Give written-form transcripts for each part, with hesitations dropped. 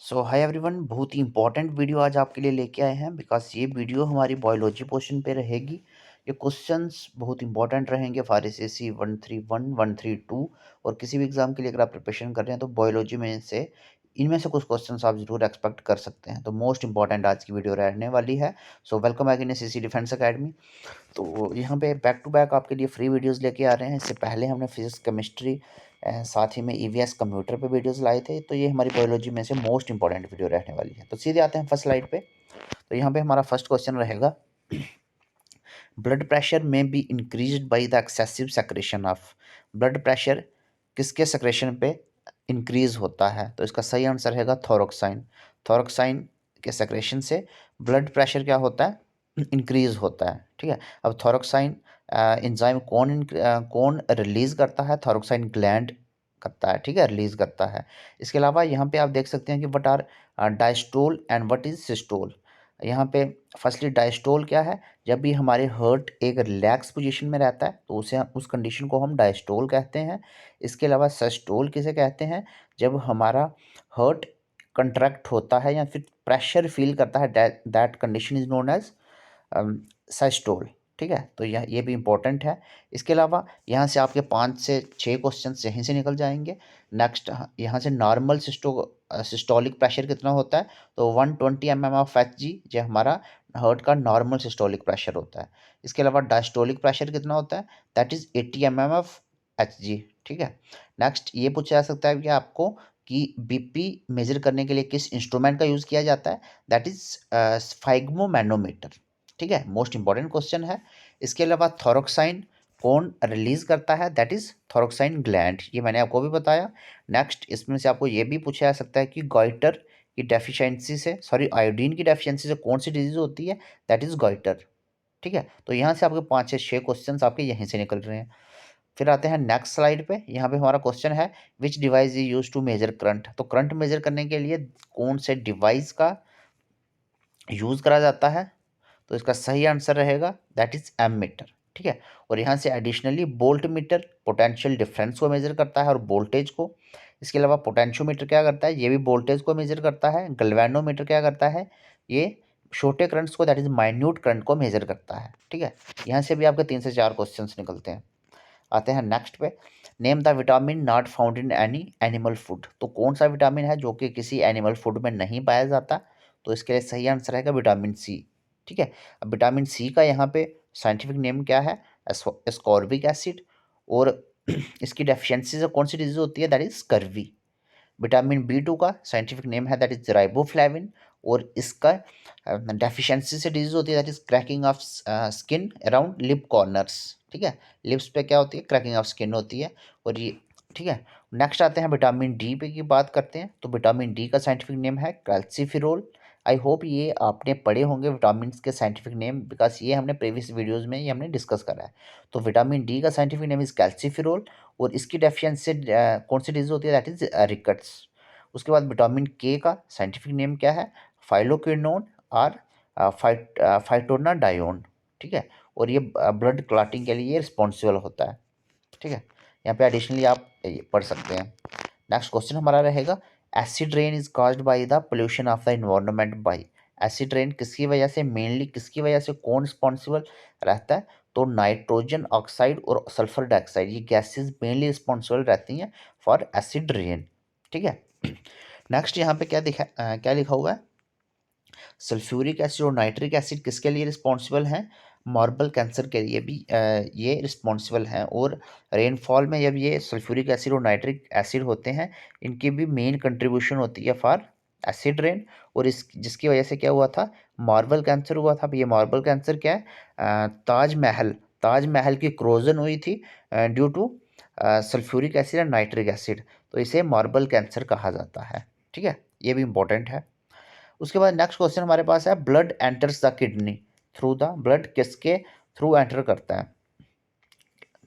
सो hi everyone, बहुत ही important video आज आपके लिए लेके आए हैं बिकॉज ये वीडियो हमारी बायोलॉजी पोर्शन पे रहेगी। ये क्वेश्चंस बहुत इंपॉर्टेंट रहेंगे फॉर एस एस सी 131 132 और किसी भी एग्जाम के लिए अगर आप प्रिपरेशन कर रहे हैं तो बायोलॉजी में से इनमें से कुछ क्वेश्चंस आप जरूर एक्सपेक्ट कर सकते हैं। तो मोस्ट इंपॉर्टेंट आज की वीडियो रहने वाली है। So welcome again S S C defence academy. तो यहाँ पे बैक टू बैक आपके लिए फ्री वीडियोस लेके आ रहे हैं। इससे पहले हमने फिजिक्स केमिस्ट्री साथ ही में ईवीएस कंप्यूटर पे वीडियोस लाए थे। तो ये हमारी बायोलॉजी में से मोस्ट इंपॉर्टेंट वीडियो रहने वाली है। तो सीधे आते हैं फर्स्ट स्लाइड पे। तो यहाँ पे हमारा फर्स्ट क्वेश्चन रहेगा, ब्लड प्रेशर में be increased by the excessive secretion of. Blood pressure किसके सेक्रेशन पे इंक्रीज होता है? तो इसका सही आंसर रहेगा थोरोक्साइन। थोरोक्साइन के सेक्रेशन से ब्लड प्रेशर क्या होता है? इंक्रीज होता है। ठीक है। अब थोरोक्साइन एंजाइम कौन रिलीज करता है? थोरोक्साइन ग्लैंड करता है। ठीक है, रिलीज करता है। इसके अलावा यहाँ पे आप देख सकते हैं कि what are diastole and what is systole. यहाँ पे फर्स्टली डायस्टोल क्या है? जब भी हमारे हार्ट एक रिलैक्स पोजीशन में रहता है तो उस कंडीशन को हम डायस्टोल कहते हैं। इसके अलावा सिस्टोल किसे कहते हैं? जब हमारा हार्ट कंट्रैक्ट होता है या फिर प्रेशर फील करता है, that condition is known as systole. ठीक है, तो ये भी इम्पोर्टेंट है। इसके अलावा यहाँ से आपके 5 से 6 क्वेश्चन यहीं से निकल जाएंगे। नेक्स्ट यहाँ से नॉर्मल सिस्टोलिक प्रेशर कितना होता है? तो 120 mm ऑफ एच जी, जो हमारा हार्ट का नॉर्मल सिस्टोलिक प्रेशर होता है। इसके अलावा डायस्टोलिक प्रेशर कितना होता है? That is 80 mm of H G. ठीक है। नेक्स्ट ये पूछा जा सकता है कि आपको कि बीपी मेजर करने के लिए किस इंस्ट्रूमेंट का यूज़ किया जाता है? That is स्फाइग्मोमैनोमीटर। ठीक है, मोस्ट इंपॉर्टेंट क्वेश्चन है। इसके अलावा थोरोक्साइन कौन रिलीज करता है? दैट इज थोरोक्साइन ग्लैंड, ये मैंने आपको भी बताया। नेक्स्ट इसमें से आपको ये भी पूछा जा सकता है कि गॉइटर की डेफिशिएंसी से, सॉरी आयोडीन की डेफिशिएंसी से कौन सी डिजीज होती है? That is goitre. ठीक है, तो यहाँ से आपके 5 से 6 क्वेश्चन आपके यहीं से निकल रहे हैं। फिर आते हैं नेक्स्ट स्लाइड पे। यहाँ पे हमारा क्वेश्चन है, which device is use to measure current. तो करंट मेजर करने के लिए कौन से डिवाइस का यूज करा जाता है? तो इसका सही आंसर रहेगा दैट इज एमीटर। ठीक है, और यहाँ से additionally volt meter potential difference को मेजर करता है और वोल्टेज को। इसके अलावा पोटेंशियोमीटर क्या करता है? ये भी वोल्टेज को मेजर करता है। गैल्वेनोमीटर क्या करता है? ये छोटे करंट्स को, दैट इज माइन्यूट करंट को मेजर करता है। ठीक है, यहाँ से भी आपके 3 से 4 क्वेश्चंस निकलते हैं। आते हैं नेक्स्ट पे, name the vitamin not found in any animal food. तो कौन सा विटामिन है जो कि किसी एनिमल फूड में नहीं पाया जाता? तो इसके लिए सही आंसर है विटामिन सी। ठीक है, अब विटामिन सी का यहाँ पे साइंटिफिक नेम क्या है? Ascorbic acid. और इसकी डेफिशिएंसी से कौन सी डिजीज होती है? That is scurvy. Vitamin B two का साइंटिफिक नेम है दैट इज राइबोफ्लेविन। और इसका डेफिशिएंसी से डिजीज होती है that is cracking of skin around lip corners. ठीक है, लिप्स पे क्या होती है? क्रैकिंग ऑफ स्किन होती है। और ये ठीक है। नेक्स्ट आते हैं विटामिन डी पे की बात करते हैं। तो विटामिन डी का साइंटिफिक नेम है कैल्सीफिरोल। आई होप ये आपने पढ़े होंगे विटामिन के साइंटिफिक नेम, बिकॉज ये हमने प्रीवियस वीडियोज़ में ये हमने डिस्कस करा है। तो विटामिन डी का साइंटिफिक नेम इज कैल्सीफिरोल। और इसकी डेफिशिएंसी कौन सी डिजीज होती है? That is rickets. उसके बाद विटामिन के का साइंटिफिक नेम क्या है? फाइलोक्विनोन और फाइटोनाडायोन। ठीक है, और ये ब्लड क्लॉटिंग के लिए रिस्पॉन्सिबल होता है। ठीक है, यहाँ पे एडिशनली आप ये पढ़ सकते हैं। नेक्स्ट क्वेश्चन हमारा रहेगा, acid rain is caused by the pollution of the environment by. Acid rain किसकी वजह से, मेनली किसकी वजह से कौन रिस्पॉन्सिबल रहता है? तो नाइट्रोजन ऑक्साइड और सल्फर डाइऑक्साइड, ये गैसेज मेनली रिस्पॉन्सिबल रहती हैं फॉर एसिड रेन। ठीक है। नेक्स्ट यहाँ पे क्या लिखा हुआ है? सल्फ्यूरिक एसिड और नाइट्रिक एसिड किसके लिए रिस्पॉन्सिबल हैं? मार्बल कैंसर के लिए भी ये रिस्पॉन्सिबल हैं। और रेनफॉल में जब ये सल्फ्यूरिक एसिड और नाइट्रिक एसिड होते हैं, इनकी भी मेन कंट्रीब्यूशन होती है फॉर एसिड रेन। और इस जिसकी वजह से क्या हुआ था? मार्बल कैंसर हुआ था। ये मार्बल कैंसर क्या है? ताजमहल की क्रोजन हुई थी ड्यू टू सल्फ्यूरिक एसिड और नाइट्रिक एसिड। तो इसे मार्बल कैंसर कहा जाता है। ठीक है, ये भी इंपॉर्टेंट है। उसके बाद नेक्स्ट क्वेश्चन हमारे पास है, blood enters the kidney through the. Blood किसके थ्रू एंटर करता है?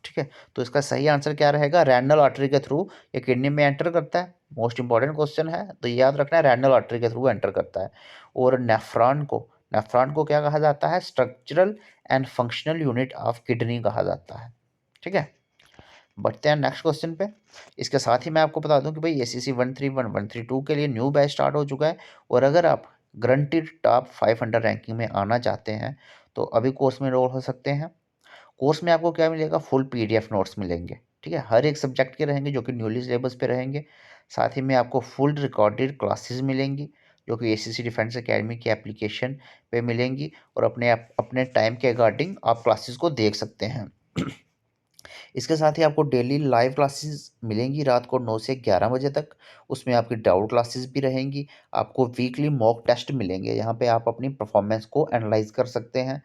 ठीक है, तो इसका सही आंसर क्या रहेगा? रेनल आर्टरी के थ्रू ये किडनी में एंटर करता है। मोस्ट इंपॉर्टेंट क्वेश्चन है, तो याद रखना है रेनल आर्टरी के थ्रू एंटर करता है। और नेफ्रॉन को क्या कहा जाता है? Structural and functional unit of kidney कहा जाता है। ठीक है। बढ़ते हैं नेक्स्ट क्वेश्चन पे। इसके साथ ही मैं आपको बता दूं कि भाई एसीसी 131 132 के लिए न्यू बैच स्टार्ट हो चुका है, और अगर आप ग्रंटेड टॉप 500 रैंकिंग में आना चाहते हैं तो अभी कोर्स में एनरोल हो सकते हैं। कोर्स में आपको क्या मिलेगा, फुल पीडीएफ नोट्स मिलेंगे, ठीक है, हर एक सब्जेक्ट के रहेंगे जो कि न्यूली सिलेबस पे रहेंगे। साथ ही में आपको फुल रिकॉर्डेड क्लासेस मिलेंगी जो कि एसीसी डिफेंस एकेडमी की एप्लीकेशन पे मिलेंगी, और अपने टाइम के अकॉर्डिंग आप क्लासेस को देख सकते हैं। इसके साथ ही आपको डेली लाइव क्लासेस मिलेंगी रात को 9 से 11 बजे तक। उसमें आपकी डाउट क्लासेस भी रहेंगी। आपको वीकली मॉक टेस्ट मिलेंगे, यहाँ पे आप अपनी परफॉर्मेंस को एनालाइज कर सकते हैं।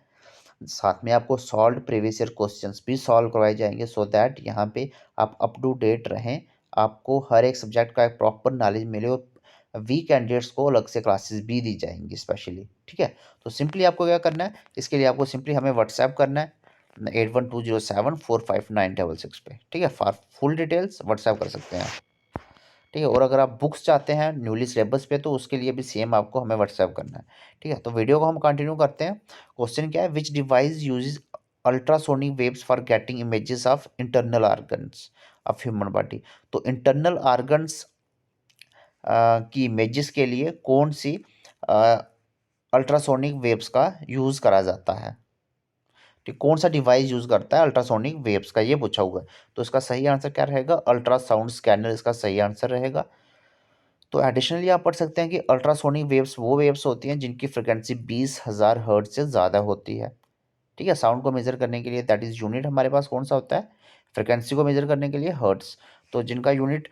साथ में आपको सॉल्व प्रीवियस ईयर क्वेश्चंस भी सॉल्व करवाए जाएंगे, सो दैट यहाँ पे आप अप टू डेट रहें, आपको हर एक सब्जेक्ट का एक प्रॉपर नॉलेज मिले, और वीक कैंडिडेट्स को अलग से क्लासेस भी दी जाएंगी स्पेशली, ठीक है। तो सिंपली आपको क्या करना है, इसके लिए आपको सिंपली हमें व्हाट्सएप करना है 8120745966 पे, ठीक है। फॉर फुल डिटेल्स व्हाट्सएप कर सकते हैं, ठीक है। और अगर आप बुक्स चाहते हैं न्यूली सिलेबस पे तो उसके लिए भी सेम आपको हमें व्हाट्सएप करना है, ठीक है। तो वीडियो को हम कंटिन्यू करते हैं। क्वेश्चन क्या है, which device uses ultrasonic waves for getting images of internal organs of human body. तो इंटरनल ऑर्गन्स की इमेजेस के लिए कौन सी अल्ट्रासोनिक वेव्स का यूज़ करा जाता है, ठीक, कौन सा डिवाइस यूज करता है अल्ट्रासोनिक वेव्स का, ये पूछा हुआ है। तो इसका सही आंसर क्या रहेगा, अल्ट्रासाउंड स्कैनर इसका सही आंसर रहेगा। तो एडिशनली आप पढ़ सकते हैं कि अल्ट्रासोनिक वेव्स वो वेव्स होती हैं जिनकी फ्रिक्वेंसी 20,000 हर्ट्ज से ज़्यादा होती है, ठीक है। साउंड को मेजर करने के लिए दैट इज यूनिट हमारे पास कौन सा होता है, फ्रिक्वेंसी को मेजर करने के लिए हर्ट्ज। तो जिनका यूनिट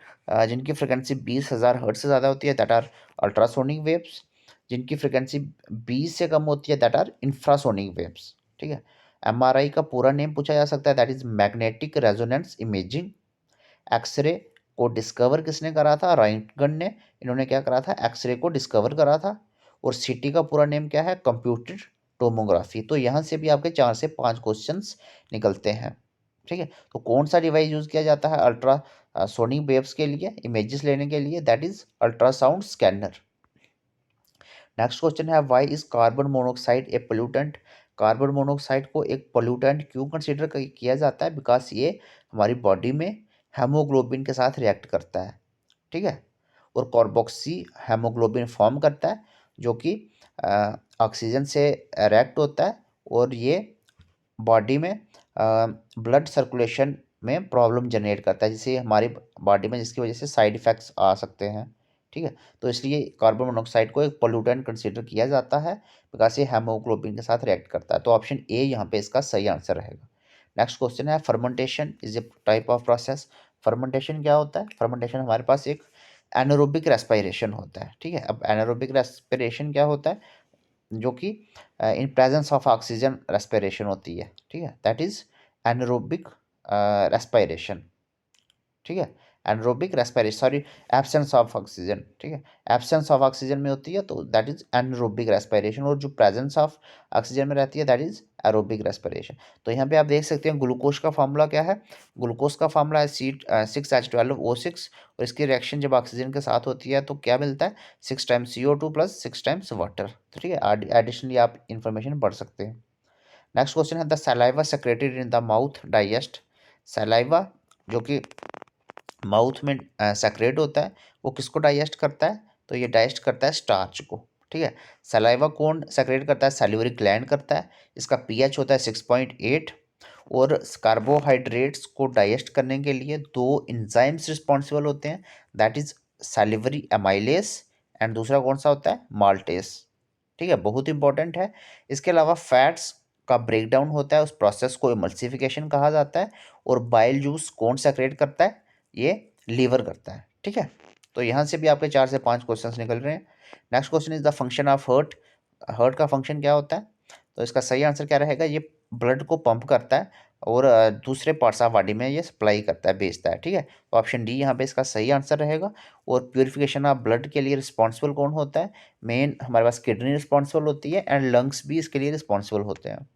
जिनकी फ्रिक्वेंसी 20,000 हर्ट्ज से ज़्यादा होती है दैट आर अल्ट्रासोनिक वेव्स। जिनकी फ्रिक्वेंसी 20 से कम होती है दैट आर इंफ्रासोनिक वेव्स, ठीक है। एमआरआई का पूरा नेम पूछा जा सकता है, that is magnetic resonance imaging. X ray को डिस्कवर किसने करा था, रॉन्टगन ने। इन्होंने क्या करा था, एक्सरे को डिस्कवर करा था। और सिटी का पूरा नेम क्या है, कंप्यूटेड टोमोग्राफी। तो यहाँ से भी आपके 4 से 5 क्वेश्चंस निकलते हैं, ठीक है। तो कौन सा डिवाइस यूज किया जाता है अल्ट्रा सोनिक वेव्स के लिए, इमेजेस लेने के लिए, that is ultrasound scanner. Next question है, why is carbon monoxide a pollutant. Carbon monoxide को एक पोल्यूटेंट क्यों कंसीडर किया जाता है, बिकॉज ये हमारी बॉडी में हेमोग्लोबिन के साथ रिएक्ट करता है, ठीक है। और कार्बोक्सी हेमोग्लोबिन फॉर्म करता है जो कि ऑक्सीजन से रिएक्ट होता है, और ये बॉडी में ब्लड सर्कुलेशन में प्रॉब्लम जनरेट करता है, जिससे हमारी बॉडी में, जिसकी वजह से साइड इफ़ेक्ट्स आ सकते हैं, ठीक है। तो इसलिए कार्बन मोनोऑक्साइड को एक पोल्यूटेंट कंसीडर किया जाता है बिकॉज ये हेमोग्लोबिन के साथ रिएक्ट करता है। तो ऑप्शन ए यहाँ पे इसका सही आंसर रहेगा। नेक्स्ट क्वेश्चन है, fermentation is a type of process. Fermentation क्या होता है, फर्मेंटेशन हमारे पास एक एनारोबिक रेस्पिरेशन होता है, ठीक है। अब एनारोबिक रेस्पिरेशन क्या होता है, जो कि in presence of oxygen respiration होती है, ठीक है, दैट इज एनारोबिक रेस्पिरेशन, ठीक है। Anaerobic respiration, sorry, absence of oxygen, ठीक है, एब्सेंस ऑफ ऑक्सीजन में होती है तो दैट इज एनरोबिक रेस्पिरेशन, और जो प्रेजेंस ऑफ ऑक्सीजन में रहती है दैट इज एरोबिक रेस्पिरेशन। तो यहाँ पे आप देख सकते हैं ग्लूकोज का फार्मूला क्या है, ग्लूकोज का फार्मूला है C6H12O6, और इसकी रिएक्शन जब ऑक्सीजन के साथ होती है तो क्या मिलता है, 6 times CO2 plus 6 times water, ठीक है। एडिशनली आप इन्फॉर्मेशन पढ़ सकते हैं। नेक्स्ट क्वेश्चन है, the saliva secreted in the mouth digest. Saliva जो कि माउथ में सेक्रेट होता है वो किसको डाइजेस्ट करता है, तो ये डाइजेस्ट करता है स्टार्च को, ठीक है। सलाइवा कौन सेक्रेट करता है, सैलिवरी ग्लैंड करता है। इसका पीएच होता है 6.8। और कार्बोहाइड्रेट्स को डाइजेस्ट करने के लिए दो इंजाइम्स रिस्पॉन्सिबल होते हैं, that is salivary amylase and दूसरा कौन सा होता है, माल्टेस, ठीक है, बहुत इंपॉर्टेंट है। इसके अलावा फैट्स का ब्रेकडाउन होता है, उस प्रोसेस को इमल्सिफिकेशन कहा जाता है। और बाइल जूस कौन सेक्रेट करता है, ये लीवर करता है, ठीक है। तो यहाँ से भी आपके 4 से 5 क्वेश्चंस निकल रहे हैं। Next question is the function of heart. Heart का फंक्शन क्या होता है, तो इसका सही आंसर क्या रहेगा, ये ब्लड को पंप करता है और दूसरे पार्ट्स ऑफ बॉडी में ये सप्लाई करता है, भेजता है, ठीक है। तो ऑप्शन डी यहाँ पे इसका सही आंसर रहेगा। और प्योरिफिकेशन ऑफ ब्लड के लिए रिस्पॉन्सिबल कौन होता है, मेन हमारे पास किडनी रिस्पॉन्सिबल होती है, एंड लंग्स भी इसके लिए रिस्पॉन्सिबल होते हैं।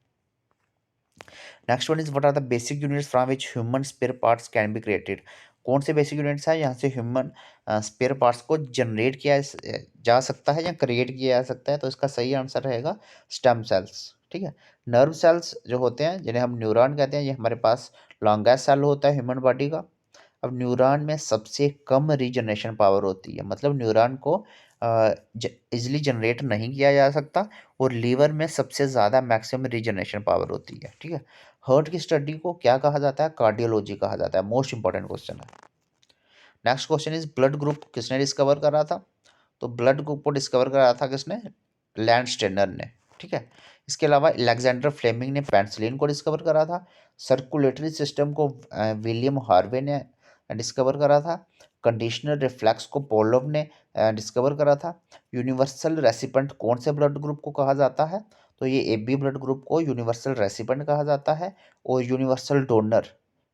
Next one is what are the basic units from which human spare parts can be created. कौन से बेसिक यूनिट्स हैं यहाँ से ह्यूमन स्पेयर पार्ट्स को जनरेट किया जा सकता है या क्रिएट किया जा सकता है, तो इसका सही आंसर रहेगा स्टेम सेल्स, ठीक है। नर्व सेल्स जो होते हैं जिन्हें हम न्यूरॉन कहते हैं, ये हमारे पास लॉन्गेस्ट सेल होता है ह्यूमन बॉडी का। अब न्यूरॉन में सबसे कम रीजनरेशन पावर होती है, मतलब न्यूरॉन को इजिली जनरेट नहीं किया जा सकता, और लीवर में सबसे ज़्यादा मैक्सिमम रीजनरेशन पावर होती है। ठीक है, हार्ट की स्टडी को क्या कहा जाता है? कार्डियोलॉजी कहा जाता है। मोस्ट इंपॉर्टेंट क्वेश्चन है। Next question is blood group किसने डिस्कवर करा था? तो ब्लड ग्रुप को डिस्कवर करा था किसने? लैंड स्टेनर ने। ठीक है, इसके अलावा अलेक्जेंडर फ्लेमिंग ने पेनिसिलिन को डिस्कवर करा था। सर्कुलेटरी सिस्टम को विलियम हार्वे ने डिस्कवर करा था। कंडीशनल रिफ्लेक्स को पोलोव ने डिस्कवर करा था। यूनिवर्सल रेसिपेंट कौन से ब्लड ग्रुप को कहा जाता है? तो ये ए बी ब्लड ग्रुप को यूनिवर्सल रेसिपेंट कहा जाता है, और universal donor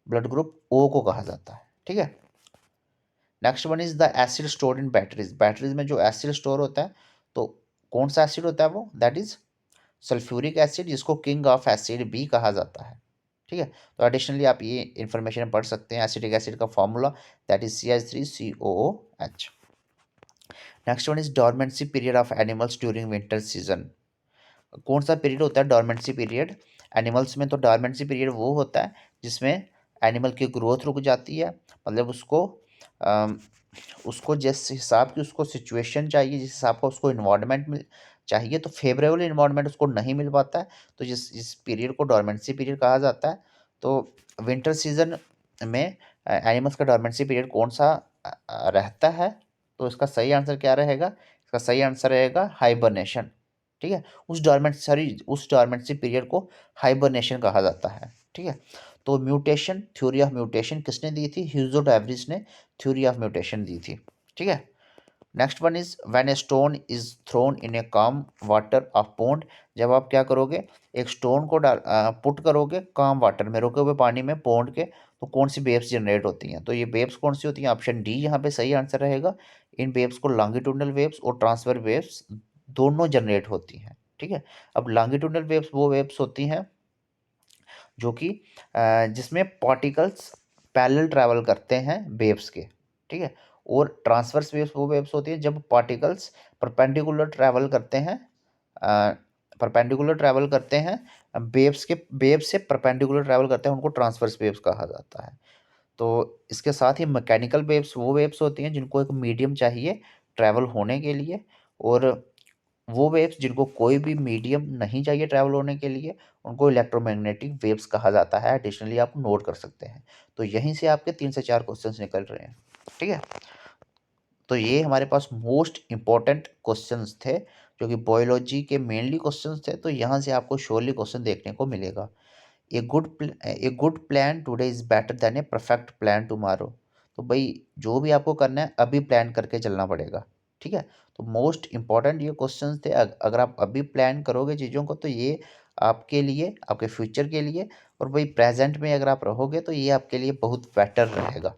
blood group O को कहा जाता है। ठीक है, next one is the acid stored in batteries. Batteries में जो एसिड स्टोर होता है, तो कौन सा एसिड होता है वो? दैट इज सल्फ्यूरिक एसिड, जिसको किंग ऑफ एसिड भी कहा जाता है। ठीक है, तो एडिशनली आप ये इंफॉर्मेशन पढ़ सकते हैं। एसिडिक एसिड का formula that is CH3COOH। Next one is dormancy period of animals during winter season. कौन सा पीरियड होता है डोरमेंसी पीरियड एनिमल्स में? तो डोरमेंसी पीरियड वो होता है जिसमें एनिमल की ग्रोथ रुक जाती है, मतलब उसको जिस हिसाब की उसको सिचुएशन चाहिए, जिस हिसाब का उसको इन्वायरमेंट मिल चाहिए, तो फेवरेबल इन्वायरमेंट उसको नहीं मिल पाता है, तो जिस पीरियड को डोरमेंसी पीरियड कहा जाता है। तो विंटर सीजन में एनिमल्स का डोरमेंसी पीरियड कौन सा रहता है? तो इसका सही आंसर क्या रहेगा? इसका सही आंसर रहेगा हाइबरनेशन। ठीक है, उस डोरमेंसी पीरियड को हाइबरनेशन कहा जाता है। ठीक है, तो म्यूटेशन, थ्योरी ऑफ म्यूटेशन किसने दी थी? ह्यूजो डेवरिस ने थ्योरी ऑफ म्यूटेशन दी थी। ठीक है, next one is when a stone is thrown in a calm water of pond. जब आप क्या करोगे, एक स्टोन को पुट करोगे काम वाटर में, रुके हुए पानी में, पोंड के, तो कौन सी वेव्स जनरेट होती हैं? तो ये वेव्स कौन सी होती हैं? ऑप्शन डी यहाँ पे सही आंसर रहेगा। इन वेव्स को लॉन्गिट्यूडनल वेव्स और ट्रांसफर वेव्स दोनों जनरेट होती हैं। ठीक है, अब लॉन्गिट्यूडनल वेव्स वो वेव्स होती हैं जो कि जिसमें पार्टिकल्स पैरेलल ट्रैवल करते हैं वेव्स के। ठीक है, और ट्रांसवर्स वेव्स वो वेव्स होती हैं जब पार्टिकल्स परपेंडिकुलर ट्रैवल करते हैं, वेव से परपेंडिकुलर ट्रैवल करते हैं, उनको ट्रांसवर्स वेव्स कहा जाता है। तो इसके साथ ही मैकेनिकल वेव्स वो वेव्स होती हैं जिनको एक मीडियम चाहिए ट्रैवल होने के लिए, और वो वेव्स जिनको कोई भी मीडियम नहीं चाहिए ट्रैवल होने के लिए, उनको इलेक्ट्रोमैग्नेटिक वेव्स कहा जाता है। एडिशनली आप नोट कर सकते हैं। तो यहीं से आपके 3 से 4 क्वेश्चंस निकल रहे हैं। ठीक है, तो ये हमारे पास मोस्ट इंपॉर्टेंट क्वेश्चंस थे, जो कि बायोलॉजी के मेनली क्वेश्चंस थे। तो यहाँ से आपको श्योरली क्वेश्चन देखने को मिलेगा। A good plan today is better than a perfect plan tomorrow. तो भाई जो भी आपको करना है अभी प्लान करके चलना पड़ेगा। ठीक है, तो मोस्ट इंपॉर्टेंट ये क्वेश्चंस थे। अगर आप अभी प्लान करोगे चीज़ों को, तो ये आपके लिए, आपके फ्यूचर के लिए, और भाई प्रेजेंट में अगर आप रहोगे तो ये आपके लिए बहुत बेटर रहेगा।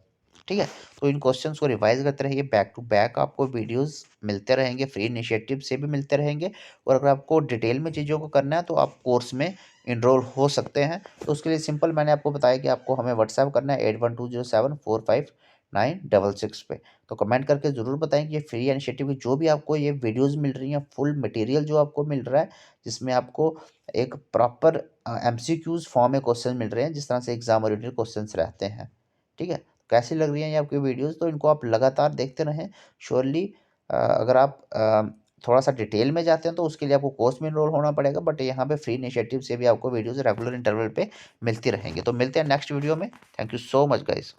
ठीक है, तो इन क्वेश्चंस को रिवाइज करते रहिए। बैक टू बैक आपको वीडियोस मिलते रहेंगे, फ्री इनिशिएटिव से भी मिलते रहेंगे। और अगर आपको डिटेल में चीज़ों को करना है तो आप कोर्स में इनरोल हो सकते हैं। तो उसके लिए सिंपल मैंने आपको बताया कि आपको हमें व्हाट्सएप करना है 8120745966 पे। तो कमेंट करके ज़रूर बताएं कि ये फ्री इनिशिएटिव की जो भी आपको ये वीडियोस मिल रही हैं, फुल मटेरियल जो आपको मिल रहा है, जिसमें आपको एक प्रॉपर MCQs फॉर्म में क्वेश्चन मिल रहे हैं, जिस तरह से एग्जाम ओरिएंटेड क्वेश्चंस रहते हैं। ठीक है, कैसी लग रही हैं ये आपकी वीडियोस? तो इनको आप लगातार देखते रहें। श्योरली अगर आप थोड़ा सा डिटेल में जाते हैं तो उसके लिए आपको कोर्स में इनरोल होना पड़ेगा, बट यहाँ पे फ्री इनिशिएटिव से भी आपको वीडियोस रेगुलर इंटरवल पे मिलती रहेंगी। तो मिलते हैं नेक्स्ट वीडियो में। Thank you so much guys.